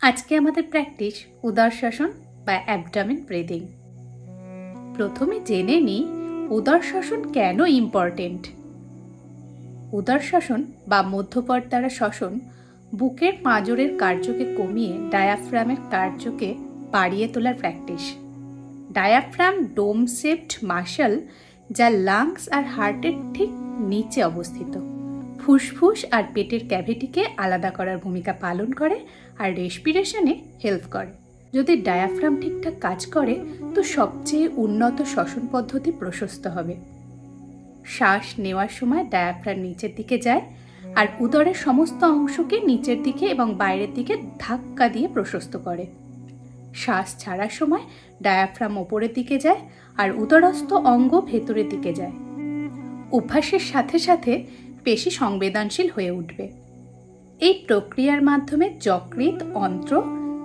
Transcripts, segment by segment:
আজকে আমাদের প্র্যাকটিস উদরশ্বাসন বা অ্যাবডোমেন ব্রিদিং। প্রথমে জেনে নিই উদরশ্বাসন কেন ইম্পর্টেন্ট। উদরশ্বাসন বা মধ্যপট দ্বারা শ্বসন বুকের পাঁজরের কার্যকে কমিয়ে ডায়াফ্রামের কার্যকে বাড়িয়ে তোলার প্র্যাকটিস। ডায়াফ্রাম ডোম শেপড মাসল যা লাংস আর হার্টের ঠিক নিচে অবস্থিত, ফুসফুস আর পেটের ক্যাভিটিকে আলাদা করার ভূমিকা পালন করে আর রেসপিরেশনে হেল্প করে। যদি ডায়াফ্রাম ঠিকঠাক কাজ করে তো সবচেয়ে উন্নত শ্বসন পদ্ধতি প্রশস্ত হবে। শ্বাস নেওয়ার সময় ডায়াফ্রাম নিচের দিকে যায় আর উদরের সমস্ত অংশকে নিচের দিকে এবং বাইরের দিকে ধাক্কা দিয়ে প্রশস্ত করে। শ্বাস ছাড়ার সময় ডায়াফ্রাম ওপরের দিকে যায় আর উদরস্থ অঙ্গ ভেতরের দিকে যায়। অভ্যাসের সাথে সাথে পেশি সংবেদনশীল হয়ে উঠবে। এই প্রক্রিয়ার মাধ্যমে যকৃৎ, অন্ত্র,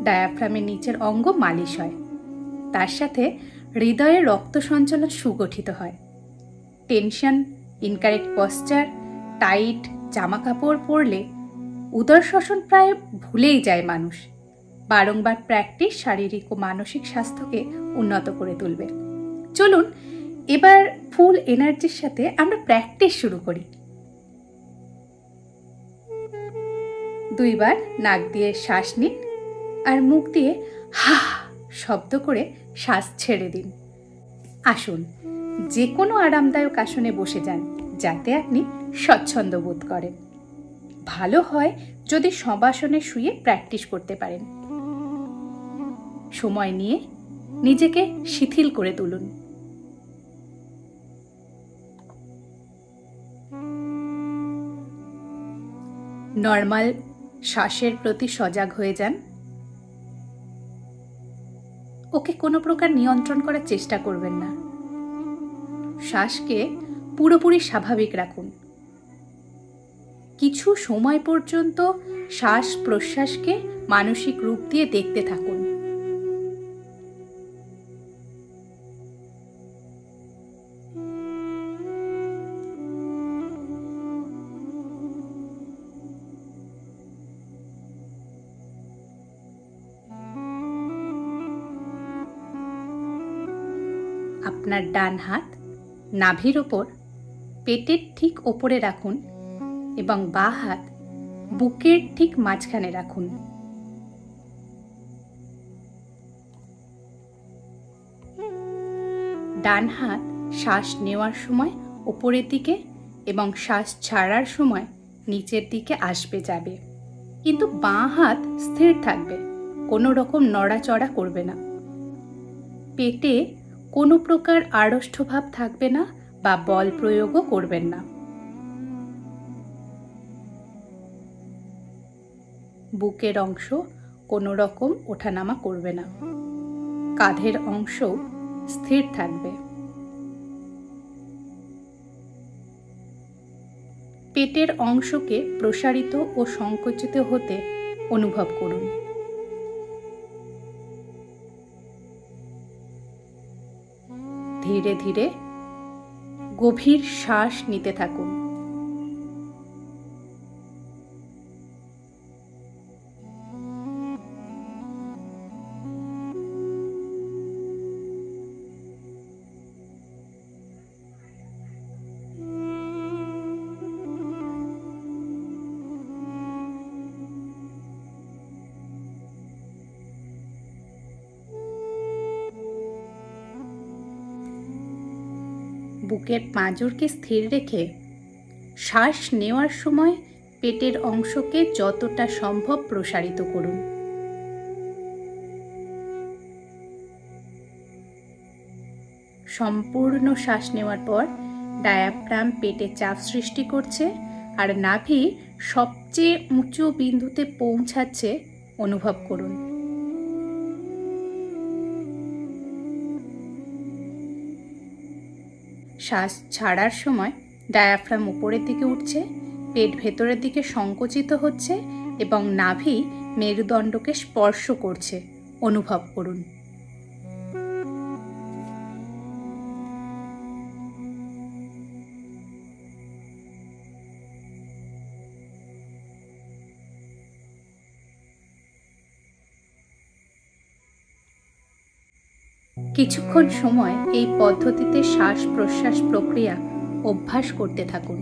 ডায়াফ্রামের নিচের অঙ্গ মালিশ হয়। তার সাথে হৃদয়ের রক্ত সঞ্চালন সুগঠিত হয়। টেনশন, ইনকারেক্ট পশ্চার, টাইট জামা কাপড় পরলে উদর শ্বসন প্রায় ভুলেই যায় মানুষ। বারংবার প্র্যাকটিস শারীরিক ও মানসিক স্বাস্থ্যকে উন্নত করে তুলবে। চলুন এবার ফুল এনার্জির সাথে আমরা প্র্যাকটিস শুরু করি। 2 বার নাক দিয়ে শ্বাস নিন আর মুখ দিয়ে হা শব্দ করে শ্বাস ছেড়ে দিন। আসুন যে কোনো আরামদায়ক আসনে বসে যান যাতে আপনি স্বচ্ছন্দ বোধ করেন। ভালো হয় যদি শবাসনে শুয়ে প্র্যাকটিস করতে পারেন। সময় নিয়ে নিজেকে শিথিল করে তুলুন। নর্মাল শ্বাসের প্রতি সজাগ হয়ে যান। ওকে কোনো প্রকার নিয়ন্ত্রণ করার চেষ্টা করবেন না। শ্বাসকে পুরোপুরি স্বাভাবিক রাখুন। কিছু সময় পর্যন্ত শ্বাস প্রশ্বাসকে মানসিক রূপ দিয়ে দেখতে থাকুন। আপনার ডান হাত নাভির ওপর পেটের ঠিক ওপরে রাখুন এবং বাঁ হাত বুকের ঠিক মাঝখানে রাখুন। ডান হাত শ্বাস নেওয়ার সময় ওপরের দিকে এবং শ্বাস ছাড়ার সময় নিচের দিকে আসবে যাবে, কিন্তু বাঁ হাত স্থির থাকবে, কোনো রকম নড়াচড়া করবে না। পেটে কোনো প্রকার আড়ষ্ঠ ভাব থাকবে না বা বল প্রয়োগও করবেন না। বুকের অংশ কোনো রকম ওঠানামা করবে না। কাঁধের অংশ স্থির থাকবে। পেটের অংশকে প্রসারিত ও সংকুচিত হতে অনুভব করুন। ধীরে ধীরে গভীর শ্বাস নিতে থাকুন। বুকের পাঁজরকে স্থির রেখে শ্বাস নেওয়ার সময় পেটের অংশকে যতটা সম্ভব প্রসারিত করুন। সম্পূর্ণ শ্বাস নেওয়ার পর ডায়াফ্রাম পেটে চাপ সৃষ্টি করছে আর নাভি সবচেয়ে উঁচু বিন্দুতে পৌঁছাচ্ছে অনুভব করুন। শ্বাস ছাড়ার সময় ডায়াফ্রাম উপরের দিকে উঠছে, পেট ভেতরের দিকে সংকুচিত হচ্ছে এবং নাভি মেরুদণ্ডকে স্পর্শ করছে অনুভব করুন। কিছুক্ষণ সময় এই পদ্ধতিতে শ্বাস প্রশ্বাস প্রক্রিয়া অভ্যাস করতে থাকুন।